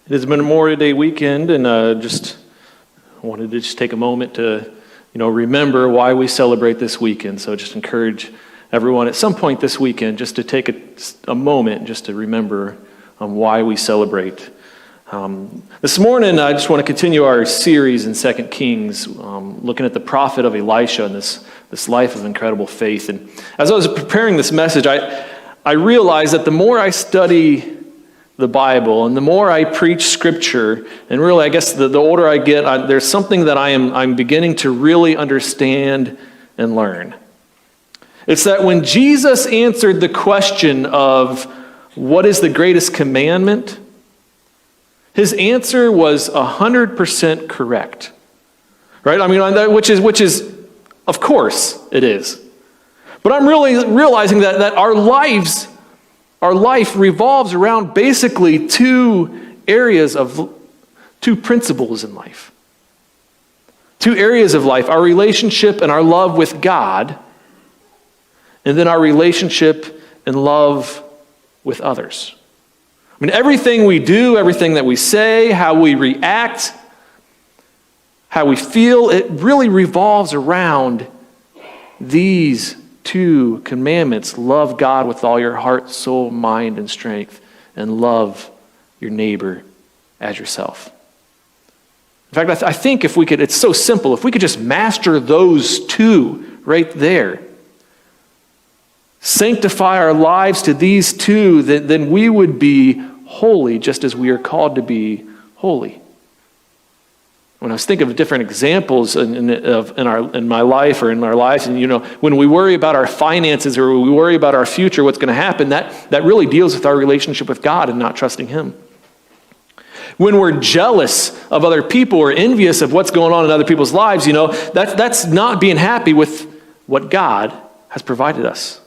It has been Memorial Day weekend, and just wanted to take a moment to, remember why we celebrate this weekend. So just encourage everyone at some point this weekend just to take a moment just to remember why we celebrate. This morning, I just want to continue our series in 2 Kings, looking at the prophet of Elisha and this life of incredible faith. And as I was preparing this message, I realized that the more I study the Bible and the more I preach Scripture, and really, I guess the older I get, there's something that I'm beginning to really understand and learn. It's that when Jesus answered the question of what is the greatest commandment, his answer was 100% correct. Right? I mean, which is, of course, it is. But I'm really realizing that our life revolves around basically two principles in life. Two areas of life, our relationship and our love with God, and then our relationship and love with others. I mean, everything we do, everything that we say, how we react, how we feel, it really revolves around these two commandments. Love God with all your heart, soul, mind, and strength, and love your neighbor as yourself. In fact, I think if we could, it's so simple, if we could just master those two right there, sanctify our lives to these two, then we would be holy just as we are called to be holy. When I was thinking of different examples in my life or in our lives, and when we worry about our finances or we worry about our future, what's going to happen, that really deals with our relationship with God and not trusting Him. When we're jealous of other people or envious of what's going on in other people's lives, that's not being happy with what God has provided us.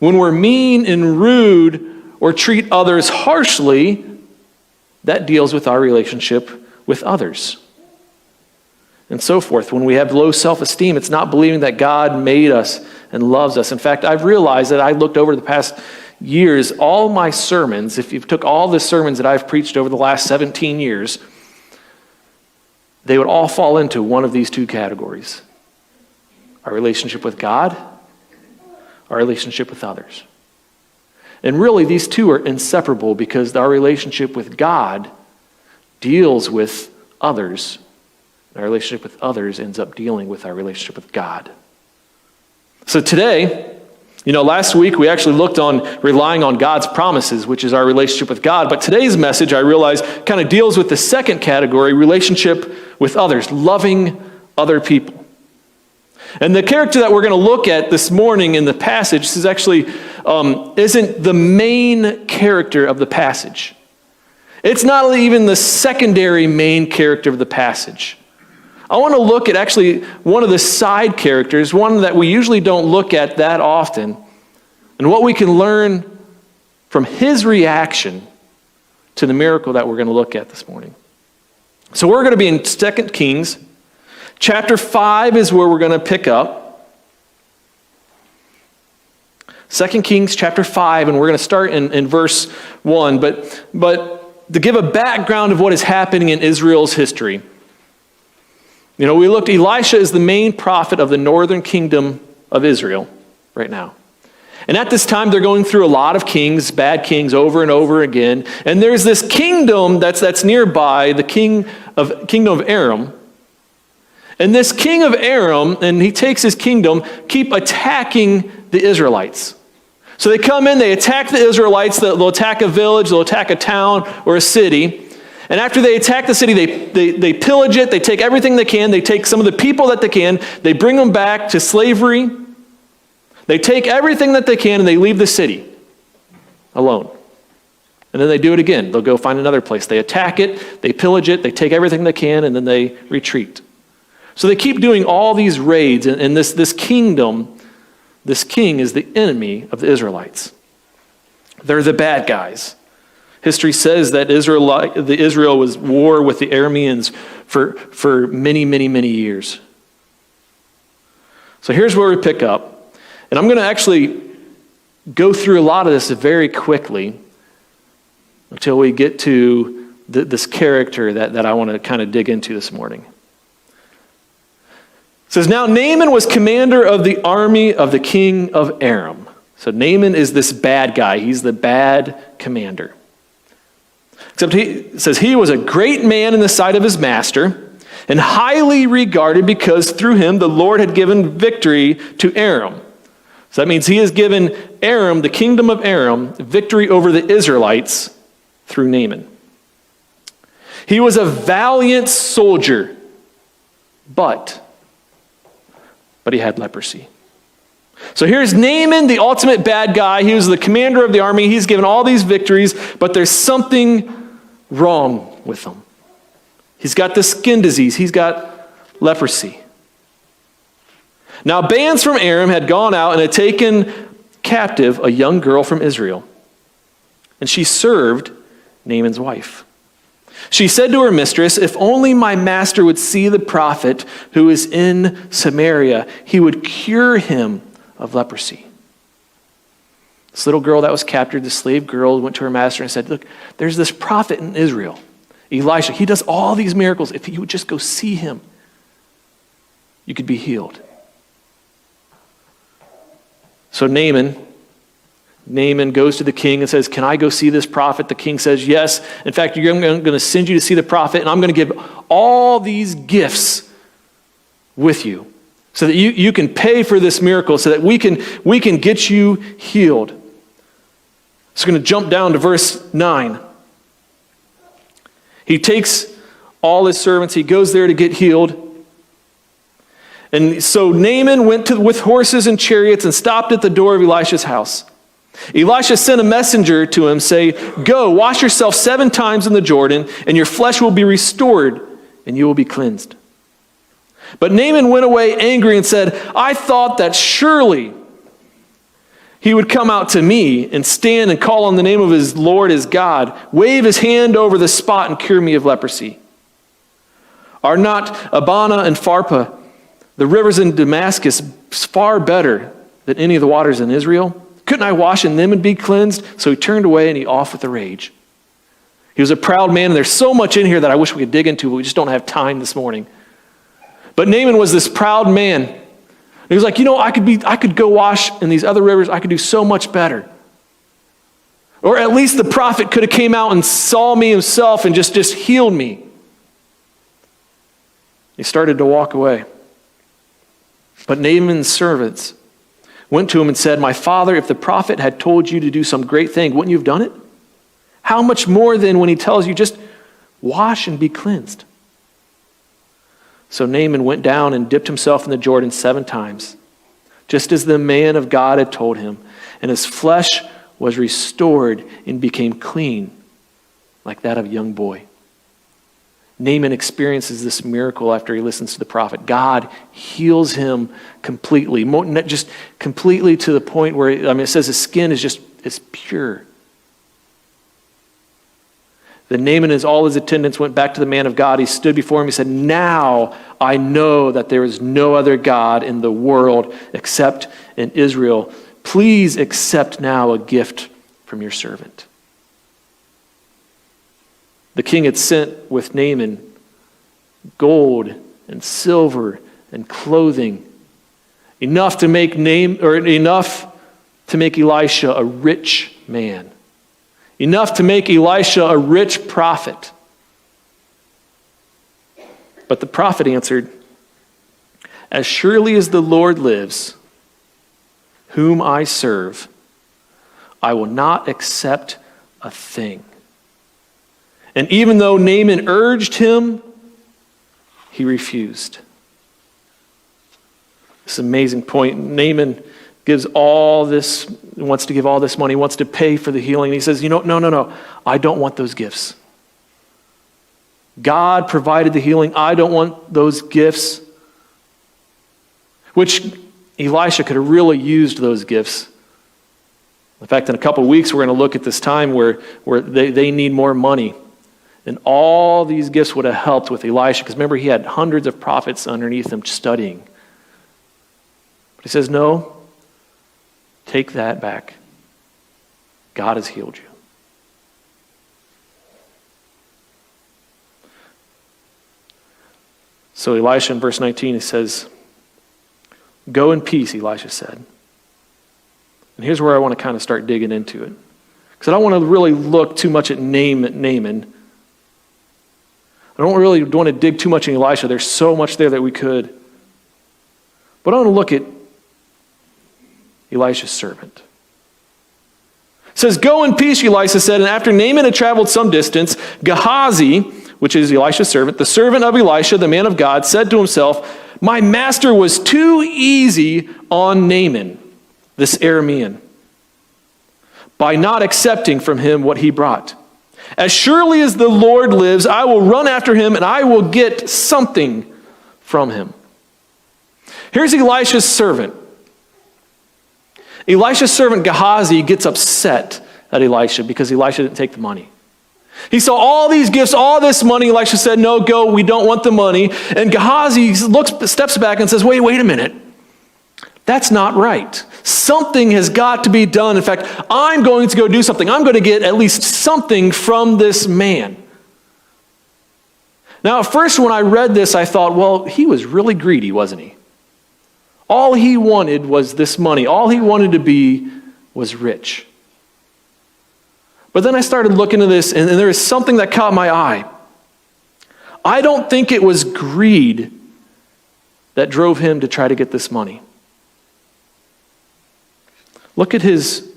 When we're mean and rude or treat others harshly, that deals with our relationship with others, and so forth. When we have low self-esteem, it's not believing that God made us and loves us. In fact, I've realized that I looked over the past years, all my sermons, if you took all the sermons that I've preached over the last 17 years, they would all fall into one of these two categories: our relationship with God, our relationship with others. And really, these two are inseparable because our relationship with God deals with others. Our relationship with others ends up dealing with our relationship with God. So today, last week we actually looked on relying on God's promises, which is our relationship with God. But today's message, I realize, kind of deals with the second category, relationship with others, loving other people. And the character that we're going to look at this morning in the passage, this is actually isn't the main character of the passage. It's not even the secondary main character of the passage. I want to look at actually one of the side characters, one that we usually don't look at that often, and what we can learn from his reaction to the miracle that we're going to look at this morning. So we're going to be in 2 Kings. Chapter 5 is where we're going to pick up. 2 Kings chapter 5, and we're going to start in verse 1. But to give a background of what is happening in Israel's history. We looked, Elisha is the main prophet of the northern kingdom of Israel right now. And at this time, they're going through a lot of kings, bad kings, over and over again. And there's this kingdom that's nearby, the kingdom of Aram. And this king of Aram, and he takes his kingdom, keep attacking the Israelites. So they come in, they attack the Israelites, they'll attack a village, they'll attack a town or a city. And after they attack the city, they pillage it, they take everything they can, they take some of the people that they can, they bring them back to slavery. They take everything that they can and they leave the city alone. And then they do it again. They'll go find another place. They attack it, they pillage it, they take everything they can, and then they retreat. So they keep doing all these raids, and this kingdom, this king is the enemy of the Israelites. They're the bad guys. History says that Israel was war with the Arameans for many, many, many years. So here's where we pick up. And I'm going to actually go through a lot of this very quickly until we get to this character that I want to kind of dig into this morning. It says, now Naaman was commander of the army of the king of Aram. So Naaman is this bad guy. He's the bad commander. Except he says he was a great man in the sight of his master and highly regarded because through him the Lord had given victory to Aram. So that means he has given Aram, the kingdom of Aram, victory over the Israelites through Naaman. He was a valiant soldier, but he had leprosy. So here's Naaman, the ultimate bad guy. He was the commander of the army. He's given all these victories, but there's something wrong with him. He's got the skin disease. He's got leprosy. Now, bands from Aram had gone out and had taken captive a young girl from Israel, and she served Naaman's wife. She said to her mistress, if only my master would see the prophet who is in Samaria, he would cure him of leprosy. This little girl that was captured, the slave girl, went to her master and said, look, there's this prophet in Israel, Elisha. He does all these miracles. If you would just go see him, you could be healed. So Naaman goes to the king and says, can I go see this prophet? The king says, yes. In fact, I'm going to send you to see the prophet, and I'm going to give all these gifts with you so that you can pay for this miracle, so that we can get you healed. So I'm going to jump down to verse 9. He takes all his servants. He goes there to get healed. And so Naaman went with horses and chariots and stopped at the door of Elisha's house. Elisha sent a messenger to him, say, go, wash yourself 7 times in the Jordan, and your flesh will be restored, and you will be cleansed. But Naaman went away angry and said, I thought that surely he would come out to me and stand and call on the name of his Lord, his God, wave his hand over the spot and cure me of leprosy. Are not Abana and Pharpar, the rivers in Damascus, far better than any of the waters in Israel? Couldn't I wash in them and be cleansed? So he turned away and he off with a rage. He was a proud man, and there's so much in here that I wish we could dig into, but we just don't have time this morning. But Naaman was this proud man. He was like, I could go wash in these other rivers. I could do so much better. Or at least the prophet could have came out and saw me himself and just healed me. He started to walk away. But Naaman's servants went to him and said, my father, if the prophet had told you to do some great thing, wouldn't you have done it? How much more then when he tells you just wash and be cleansed? So Naaman went down and dipped himself in the Jordan 7 times, just as the man of God had told him, and his flesh was restored and became clean, like that of a young boy. Naaman experiences this miracle after he listens to the prophet. God heals him completely, just completely to the point where, it says his skin is pure. Then Naaman and all his attendants went back to the man of God. He stood before him. He said, now I know that there is no other God in the world except in Israel. Please accept now a gift from your servant. The king had sent with Naaman gold and silver and clothing, enough to make Elisha a rich man, enough to make Elisha a rich prophet. But the prophet answered, as surely as the Lord lives, whom I serve, I will not accept a thing. And even though Naaman urged him, he refused. This amazing point. Naaman gives all this, wants to give all this money, wants to pay for the healing. And he says, no. I don't want those gifts. God provided the healing. I don't want those gifts. Which Elisha could have really used those gifts. In fact, in a couple of weeks, we're going to look at this time where they need more money. And all these gifts would have helped with Elisha, because remember, he had hundreds of prophets underneath him studying. But he says, no, take that back. God has healed you. So Elisha in verse 19, he says, "Go in peace," Elisha said. And here's where I want to kind of start digging into it. Because I don't want to really look too much at Naaman. I don't really want to dig too much in Elisha. There's so much there that we could. But I want to look at Elisha's servant. It says, "Go in peace," Elisha said. And after Naaman had traveled some distance, Gehazi, which is Elisha's servant, the servant of Elisha, the man of God, said to himself, "My master was too easy on Naaman, this Aramean, by not accepting from him what he brought. As surely as the Lord lives, I will run after him and I will get something from him." Here's Elisha's servant. Elisha's servant Gehazi gets upset at Elisha because Elisha didn't take the money. He saw all these gifts, all this money. Elisha said, "No, go, we don't want the money." And Gehazi steps back and says, wait a minute. That's not right. Something has got to be done. In fact, I'm going to go do something. I'm going to get at least something from this man. Now, at first when I read this, I thought, well, he was really greedy, wasn't he? All he wanted was this money. All he wanted to be was rich. But then I started looking at this, and there is something that caught my eye. I don't think it was greed that drove him to try to get this money. Look at his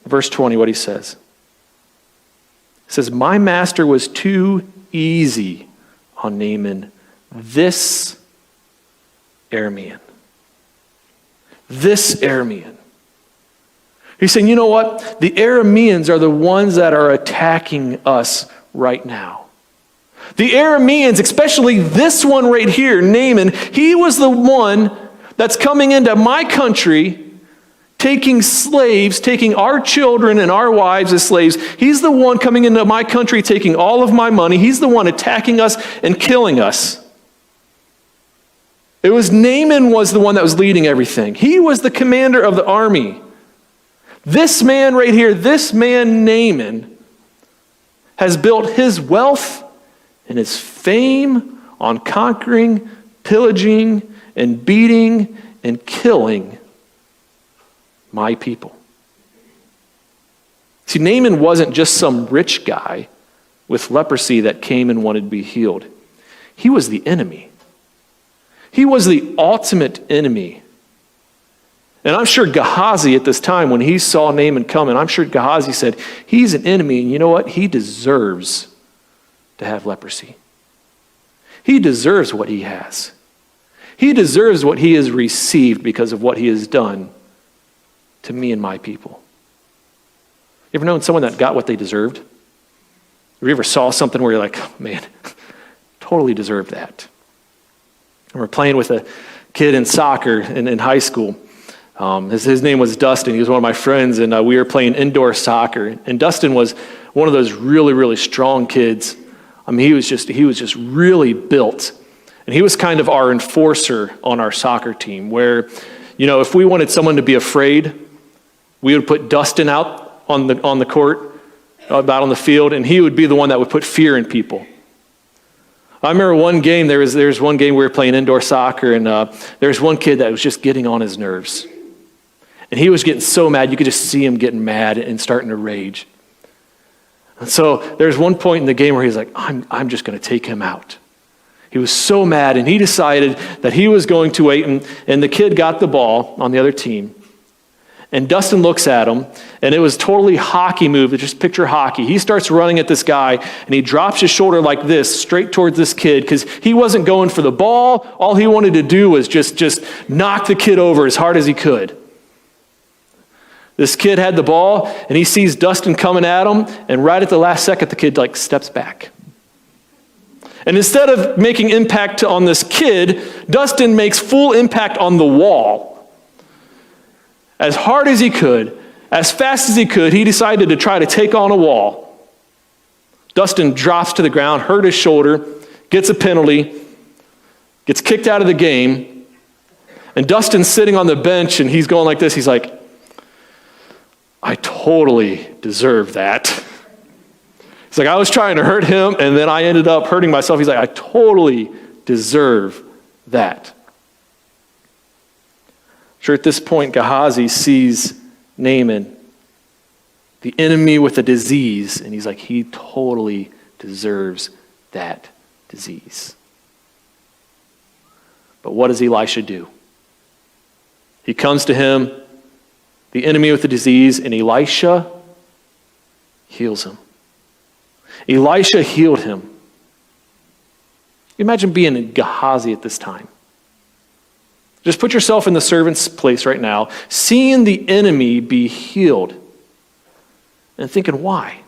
verse 20, what he says. He says, "My master was too easy on Naaman, this Aramean." This Aramean. He's saying, you know what? The Arameans are the ones that are attacking us right now. The Arameans, especially this one right here, Naaman, he was the one that's coming into my country, taking slaves, taking our children and our wives as slaves. He's the one coming into my country, taking all of my money. He's the one attacking us and killing us. It was Naaman was the one that was leading everything. He was the commander of the army. This man right here, this man Naaman, has built his wealth and his fame on conquering, pillaging, and beating and killing my people. See, Naaman wasn't just some rich guy with leprosy that came and wanted to be healed. He was the enemy. He was the ultimate enemy. And I'm sure Gehazi at this time, when he saw Naaman coming, I'm sure Gehazi said, he's an enemy, and you know what? He deserves to have leprosy. He deserves what he has. He deserves what he has received because of what he has done to me and my people. You ever known someone that got what they deserved? Have you ever saw something where you're like, oh, man, totally deserved that? And we're playing with a kid in soccer in high school. His name was Dustin. He was one of my friends, and we were playing indoor soccer. And Dustin was one of those really, really strong kids. I mean, he was just really built. And he was kind of our enforcer on our soccer team, where, you know, if we wanted someone to be afraid, we would put Dustin out on the court, out on the field, and he would be the one that would put fear in people. I remember one game, there was one game we were playing indoor soccer, and there was one kid that was just getting on his nerves. And he was getting so mad, you could just see him getting mad and starting to rage. And so there's one point in the game where he's like, I'm just going to take him out. He was so mad, and he decided that he was going to wait, and the kid got the ball on the other team. And Dustin looks at him, and it was totally hockey move. Just picture hockey. He starts running at this guy, and he drops his shoulder like this, straight towards this kid, because he wasn't going for the ball. All he wanted to do was just knock the kid over as hard as he could. This kid had the ball, and he sees Dustin coming at him, and right at the last second, the kid steps back. And instead of making impact on this kid, Dustin makes full impact on the wall. As hard as he could, as fast as he could, he decided to try to take on a wall. Dustin drops to the ground, hurt his shoulder, gets a penalty, gets kicked out of the game, and Dustin's sitting on the bench, and he's going like this. He's like, I totally deserve that. He's like, I was trying to hurt him, and then I ended up hurting myself. He's like, I totally deserve that. Sure, at this point, Gehazi sees Naaman, the enemy with a disease, and he's like, he totally deserves that disease. But what does Elisha do? He comes to him, the enemy with the disease, and Elisha heals him. Elisha healed him. Imagine being in Gehazi at this time. Just put yourself in the servant's place right now, seeing the enemy be healed, and thinking, why?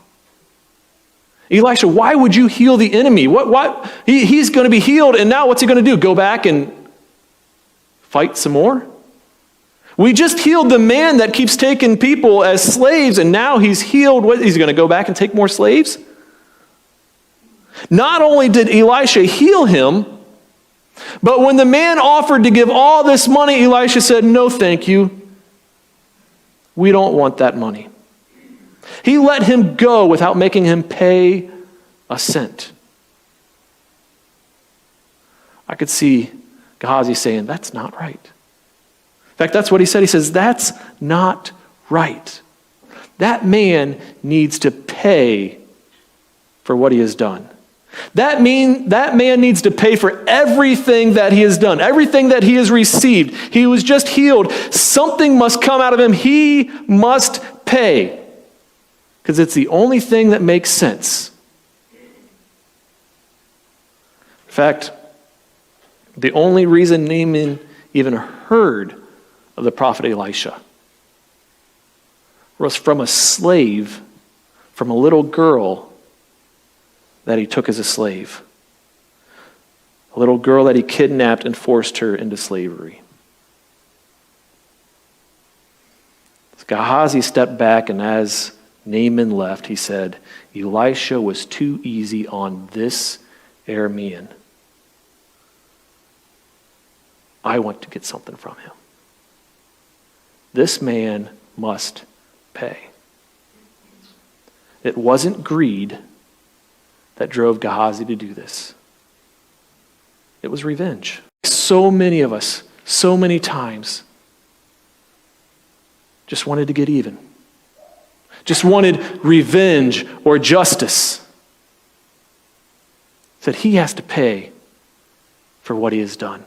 Elisha, why would you heal the enemy? What? He's going to be healed, and now what's he going to do? Go back and fight some more? We just healed the man that keeps taking people as slaves, and now he's healed. What? He's going to go back and take more slaves? Not only did Elisha heal him, but when the man offered to give all this money, Elisha said, no, thank you. We don't want that money. He let him go without making him pay a cent. I could see Gehazi saying, that's not right. In fact, that's what he said. He says, that's not right. That man needs to pay for what he has done. That man needs to pay for everything that he has done, everything that he has received. He was just healed. Something must come out of him. He must pay, because it's the only thing that makes sense. In fact, the only reason Naaman even heard of the prophet Elisha was from a slave, from a little girl that he took as a slave. A little girl that he kidnapped and forced her into slavery. As Gehazi stepped back, and as Naaman left, he said, Elisha was too easy on this Aramean. I want to get something from him. This man must pay. It wasn't greed that drove Gehazi to do this. It was revenge. So many of us, so many times, just wanted to get even. Just wanted revenge or justice. Said he has to pay for what he has done.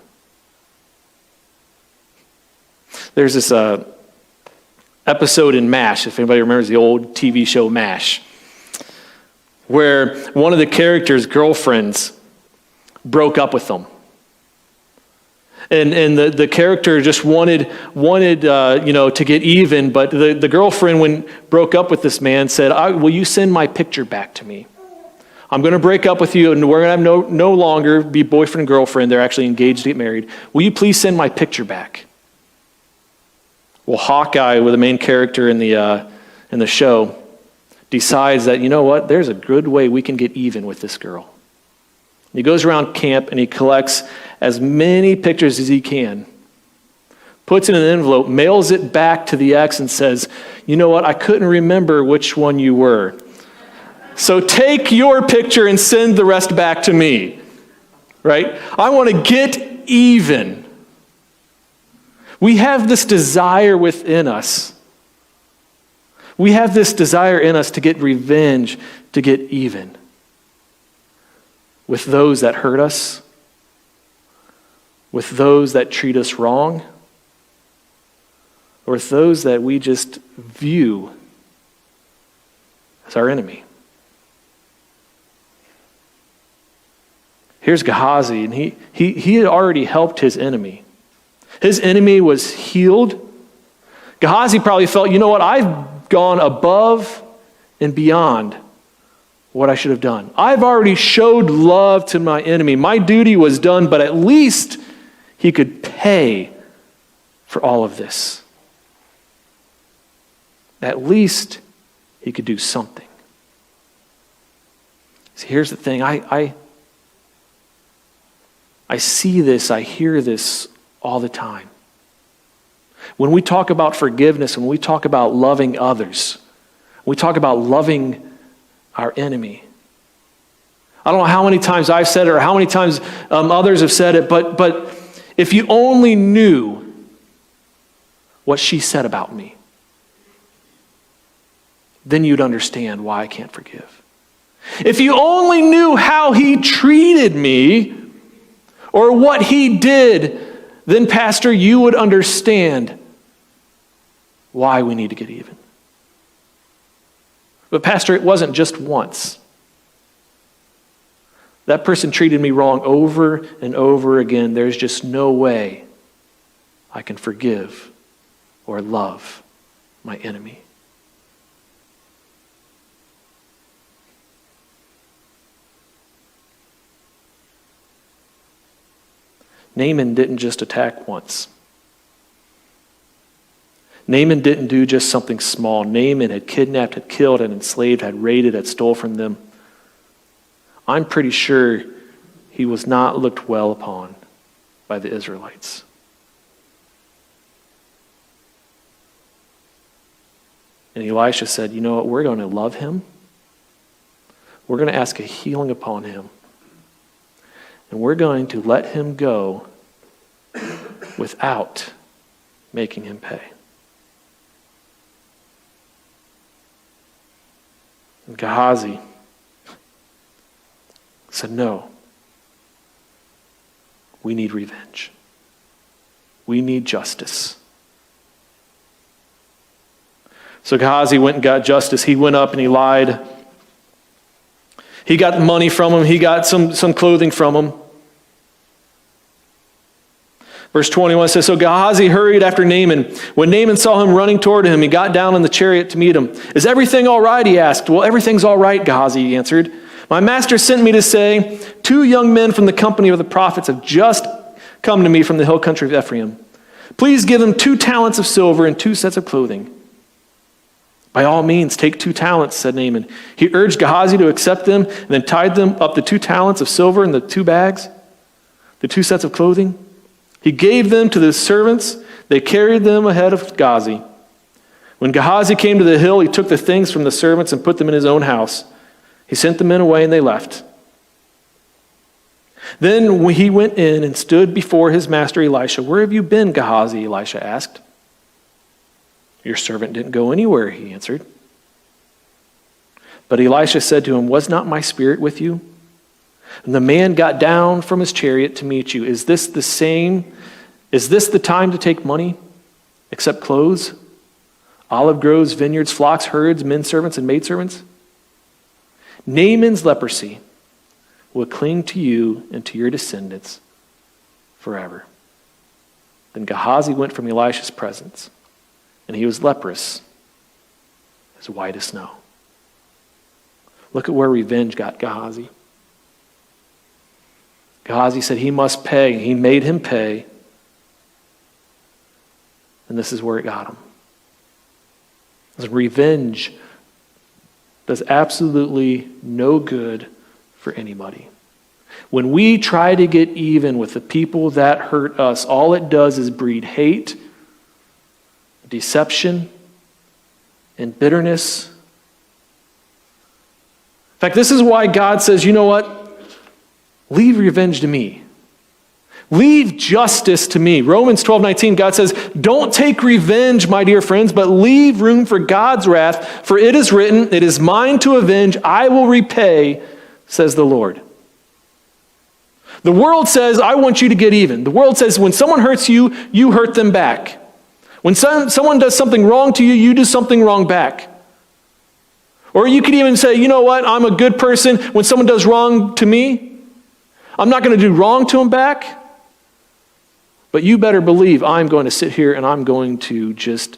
There's this episode in MASH, if anybody remembers the old TV show MASH, where one of the characters' girlfriends broke up with them. And the character just wanted to get even, but the girlfriend, when broke up with this man, said, will you send my picture back to me? I'm going to break up with you, and we're going to have no longer be boyfriend and girlfriend. They're actually engaged to get married. Will you please send my picture back? Well, Hawkeye, with the main character in the show, decides that, you know what, there's a good way we can get even with this girl. He goes around camp and he collects as many pictures as he can, puts it in an envelope, mails it back to the ex and says, you know what, I couldn't remember which one you were. So take your picture and send the rest back to me. Right? I want to get even. We have this desire within us. We have this desire in us to get revenge, to get even with those that hurt us, with those that treat us wrong, or with those that we just view as our enemy. Here's Gehazi, and he had already helped his enemy. His enemy was healed. Gehazi probably felt, you know what, I've gone above and beyond what I should have done. I've already showed love to my enemy. My duty was done, but at least he could pay for all of this. At least he could do something. See, here's the thing. I see this, I hear this all the time. When we talk about forgiveness, when we talk about loving others, we talk about loving our enemy. I don't know how many times I've said it or how many times others have said it, but if you only knew what she said about me, then you'd understand why I can't forgive. If you only knew how he treated me or what he did, then, Pastor, you would understand why we need to get even. But, Pastor, it wasn't just once. That person treated me wrong over and over again. There's just no way I can forgive or love my enemy. Naaman didn't just attack once. Naaman didn't do just something small. Naaman had kidnapped, had killed, had enslaved, had raided, had stole from them. I'm pretty sure he was not looked well upon by the Israelites. And Elisha said, you know what, we're going to love him. We're going to ask a healing upon him. And we're going to let him go without making him pay. And Gehazi said, no, we need revenge. We need justice. So Gehazi went and got justice. He went up and he lied. He got money from him. He got some clothing from him. Verse 21 says, so Gehazi hurried after Naaman. When Naaman saw him running toward him, he got down in the chariot to meet him. Is everything all right? He asked. Well, everything's all right, Gehazi answered. My master sent me to say, 2 young men from the company of the prophets have just come to me from the hill country of Ephraim. Please give them 2 talents of silver and 2 sets of clothing. By all means, take 2 talents, said Naaman. He urged Gehazi to accept them and then tied them up the 2 talents of silver in the 2 bags, the 2 sets of clothing. He gave them to the servants. They carried them ahead of Gehazi. When Gehazi came to the hill, he took the things from the servants and put them in his own house. He sent the men away and they left. Then he went in and stood before his master Elisha. Where have you been, Gehazi? Elisha asked. Your servant didn't go anywhere, he answered. But Elisha said to him, was not my spirit with you? And the man got down from his chariot to meet you. Is this the time to take money, except clothes, olive groves, vineyards, flocks, herds, men servants, and maidservants? Naaman's leprosy will cling to you and to your descendants forever. Then Gehazi went from Elisha's presence, and he was leprous, as white as snow. Look at where revenge got Gehazi. Gehazi said he must pay. He made him pay. And this is where it got him. Revenge does absolutely no good for anybody. When we try to get even with the people that hurt us, all it does is breed hate, deception, and bitterness. In fact, this is why God says, you know what? Leave revenge to me. Leave justice to me. Romans 12:19, God says, don't take revenge, my dear friends, but leave room for God's wrath, for it is written, it is mine to avenge, I will repay, says the Lord. The world says, I want you to get even. The world says, when someone hurts you, you hurt them back. When someone does something wrong to you, you do something wrong back. Or you could even say, you know what, I'm a good person. When someone does wrong to me, I'm not going to do wrong to them back. But you better believe I'm going to sit here and I'm going to just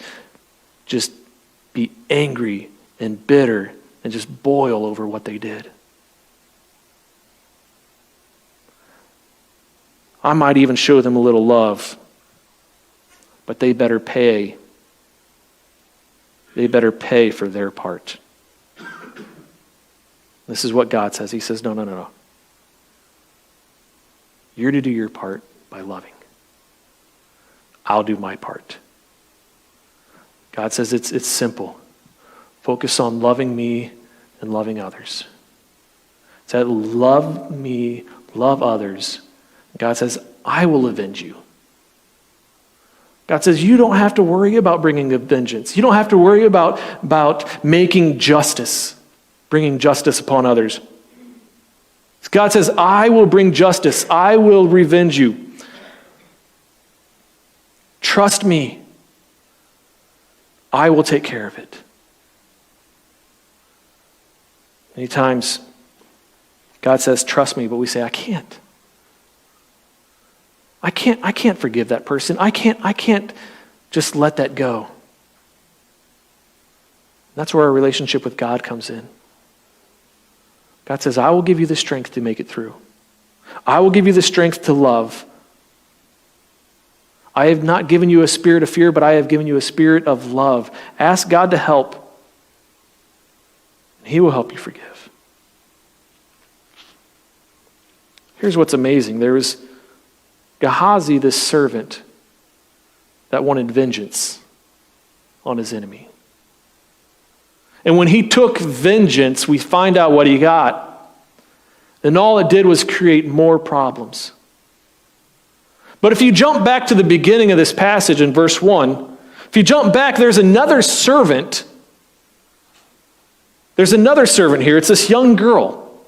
be angry and bitter and just boil over what they did. I might even show them a little love, but they better pay. They better pay for their part. This is what God says. He says, no. You're to do your part by loving. I'll do my part. God says it's simple. Focus on loving me and loving others. said, love me, love others. God says, I will avenge you. God says, you don't have to worry about bringing a vengeance. You don't have to worry about making justice, bringing justice upon others. God says, I will bring justice. I will revenge you. Trust me. I will take care of it. Many times, God says, trust me, but we say, I can't. I can't forgive that person. I can't just let that go. That's where our relationship with God comes in. God says, I will give you the strength to make it through. I will give you the strength to love. I have not given you a spirit of fear, but I have given you a spirit of love. Ask God to help. He will help you forgive. Here's what's amazing. There was Gehazi, this servant, that wanted vengeance on his enemy. And when he took vengeance, we find out what he got. And all it did was create more problems. But if you jump back to the beginning of this passage in verse 1, if you jump back, there's another servant. There's another servant here. It's this young girl.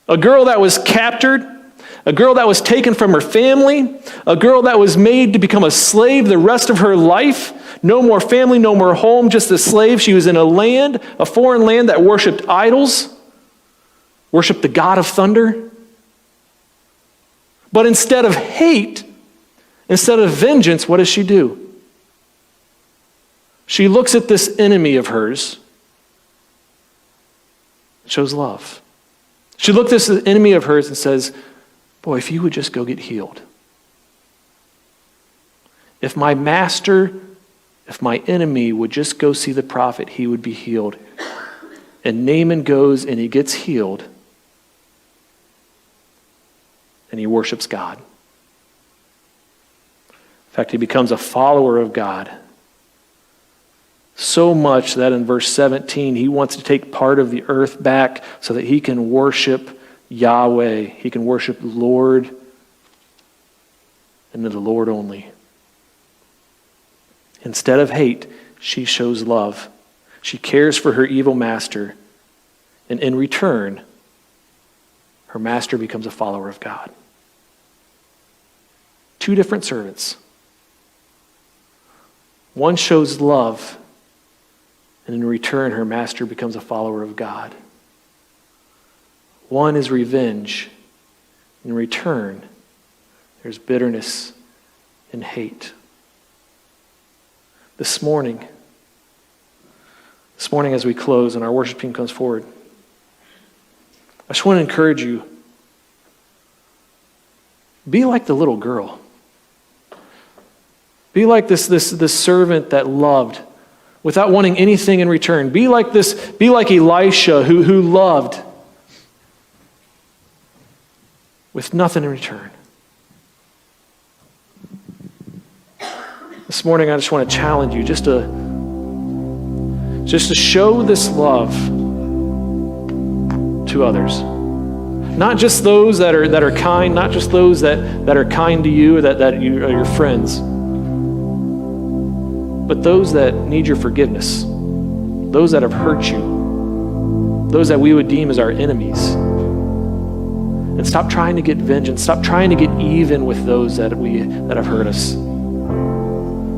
A girl that was captured. A girl that was taken from her family, a girl that was made to become a slave the rest of her life. No more family, no more home, just a slave. She was in a foreign land that worshiped idols, worshiped the god of thunder. But instead of hate, instead of vengeance, what does she do? She looks at this enemy of hers, shows love. She looked at this enemy of hers and says, boy, if you would just go get healed. If my master, if my enemy would just go see the prophet, he would be healed. And Naaman goes and he gets healed. And he worships God. In fact, he becomes a follower of God. So much that in verse 17, he wants to take part of the earth back so that he can worship Yahweh. He can worship the Lord and the Lord only. Instead of hate, she shows love. She cares for her evil master. And in return, her master becomes a follower of God. Two different servants. One shows love, and in return, her master becomes a follower of God. One is revenge. In return, there's bitterness and hate. This morning as we close and our worship team comes forward, I just want to encourage you, be like the little girl. Be like this servant that loved without wanting anything in return. Be like Elisha who loved with nothing in return. This morning I just want to challenge you just to show this love to others. Not just those that are kind, not just those that are kind to you, that you are your friends, but those that need your forgiveness, those that have hurt you, those that we would deem as our enemies. And stop trying to get vengeance. Stop trying to get even with those that have hurt us.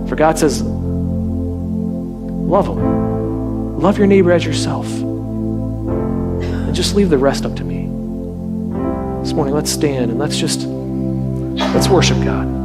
For God says, love them. Love your neighbor as yourself. And just leave the rest up to me. This morning, let's stand and let's worship God.